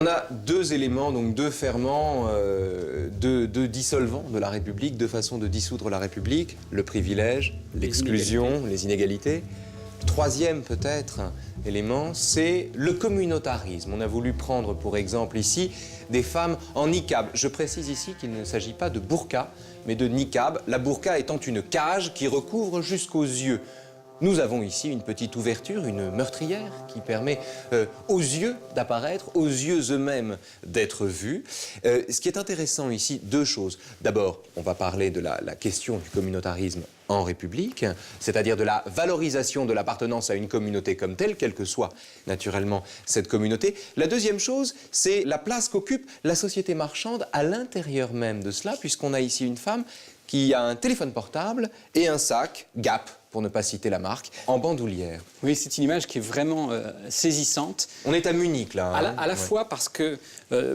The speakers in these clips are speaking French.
On a deux éléments, donc deux ferments, deux dissolvants de la République, deux façons de dissoudre la République, le privilège, l'exclusion, les inégalités. Troisième peut-être élément, c'est le communautarisme. On a voulu prendre pour exemple ici des femmes en niqab. Je précise ici qu'il ne s'agit pas de burqa, mais de niqab, la burqa étant une cage qui recouvre jusqu'aux yeux. Nous avons ici une petite ouverture, une meurtrière qui permet aux yeux d'apparaître, aux yeux eux-mêmes d'être vus. Ce qui est intéressant ici, deux choses. D'abord, on va parler de la question du communautarisme en République, c'est-à-dire de la valorisation de l'appartenance à une communauté comme telle, quelle que soit naturellement cette communauté. La deuxième chose, c'est la place qu'occupe la société marchande à l'intérieur même de cela, puisqu'on a ici une femme qui a un téléphone portable et un sac Gap, pour ne pas citer la marque, en bandoulière. Oui, c'est une image qui est vraiment saisissante. On est à Munich, là. Hein, à la fois parce que,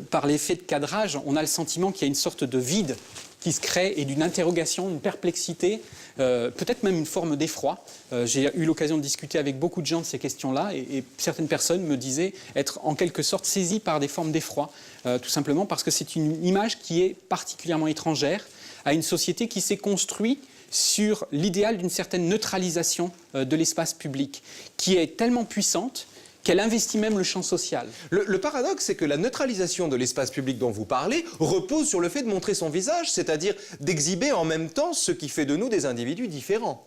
par l'effet de cadrage, on a le sentiment qu'il y a une sorte de vide qui se crée et d'une interrogation, une perplexité, peut-être même une forme d'effroi. J'ai eu l'occasion de discuter avec beaucoup de gens de ces questions-là et certaines personnes me disaient être en quelque sorte saisies par des formes d'effroi, tout simplement parce que c'est une image qui est particulièrement étrangère à une société qui s'est construite sur l'idéal d'une certaine neutralisation de l'espace public, qui est tellement puissante qu'elle investit même le champ social. Le paradoxe, c'est que la neutralisation de l'espace public dont vous parlez repose sur le fait de montrer son visage, c'est-à-dire d'exhiber en même temps ce qui fait de nous des individus différents.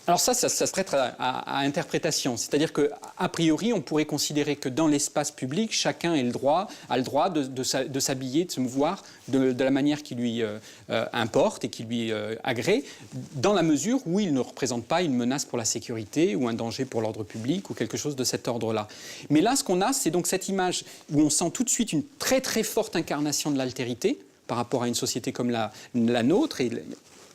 Alors ça se prête à interprétation. C'est-à-dire qu'a priori, on pourrait considérer que dans l'espace public, chacun a le droit de s'habiller, de se mouvoir de la manière qui lui importe et qui lui agrée, dans la mesure où il ne représente pas une menace pour la sécurité ou un danger pour l'ordre public ou quelque chose de cet ordre-là. Mais là, ce qu'on a, c'est donc cette image où on sent tout de suite une très très forte incarnation de l'altérité par rapport à une société comme la nôtre et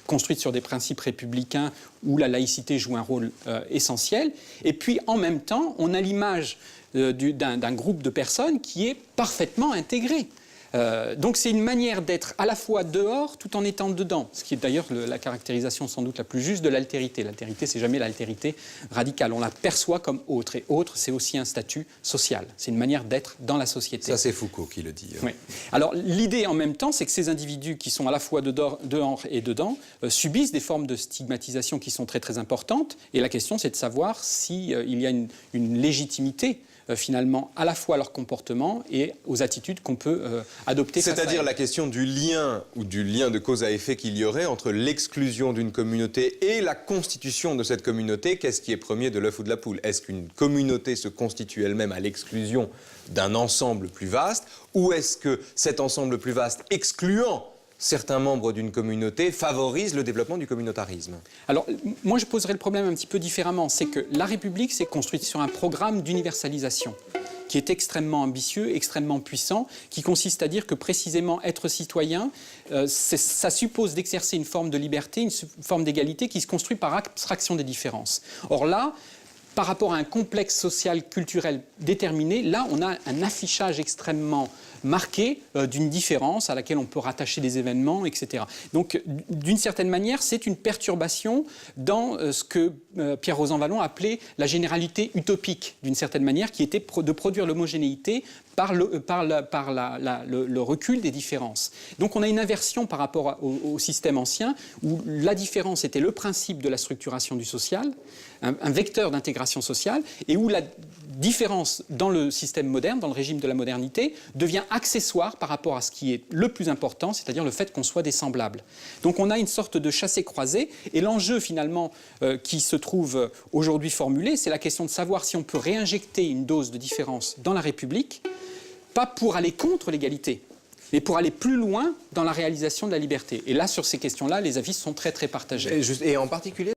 construite sur des principes républicains où la laïcité joue un rôle essentiel. Et puis, en même temps, on a l'image d'un groupe de personnes qui est parfaitement intégré. Donc c'est une manière d'être à la fois dehors tout en étant dedans, ce qui est d'ailleurs la caractérisation sans doute la plus juste de l'altérité. L'altérité, c'est jamais l'altérité radicale. On la perçoit comme autre, et autre, c'est aussi un statut social. C'est une manière d'être dans la société. Ça, c'est Foucault qui le dit. Oui. Alors l'idée en même temps, c'est que ces individus qui sont à la fois dehors et dedans subissent des formes de stigmatisation qui sont très très importantes. Et la question, c'est de savoir s'il y a une légitimité finalement à la fois à leur comportement et aux attitudes qu'on peut adopter. C'est-à-dire la question du lien ou du lien de cause à effet qu'il y aurait entre l'exclusion d'une communauté et la constitution de cette communauté. Qu'est-ce qui est premier, de l'œuf ou de la poule? Est-ce qu'une communauté se constitue elle-même à l'exclusion d'un ensemble plus vaste, ou est-ce que cet ensemble plus vaste, excluant certains membres d'une communauté, favorise le développement du communautarisme? Alors, moi, je poserais le problème un petit peu différemment. C'est que la République s'est construite sur un programme d'universalisation qui est extrêmement ambitieux, extrêmement puissant, qui consiste à dire que précisément être citoyen, ça suppose d'exercer une forme de liberté, une forme d'égalité qui se construit par abstraction des différences. Or là, par rapport à un complexe social, culturel déterminé, là, on a un affichage extrêmement marqué d'une différence à laquelle on peut rattacher des événements, etc. Donc, d'une certaine manière, c'est une perturbation dans ce que Pierre-Rosan Vallon appelait la généralité utopique, d'une certaine manière, qui était de produire l'homogénéité par le recul des différences. Donc on a une inversion par rapport au système ancien, où la différence était le principe de la structuration du social, un vecteur d'intégration sociale, et où la différence dans le système moderne, dans le régime de la modernité, devient accessoire par rapport à ce qui est le plus important, c'est-à-dire le fait qu'on soit des semblables. Donc on a une sorte de chassé-croisé, et l'enjeu finalement qui se trouve aujourd'hui formulé, c'est la question de savoir si on peut réinjecter une dose de différence dans la République, pas pour aller contre l'égalité, mais pour aller plus loin dans la réalisation de la liberté. Et là, sur ces questions-là, les avis sont très très partagés. Et en particulier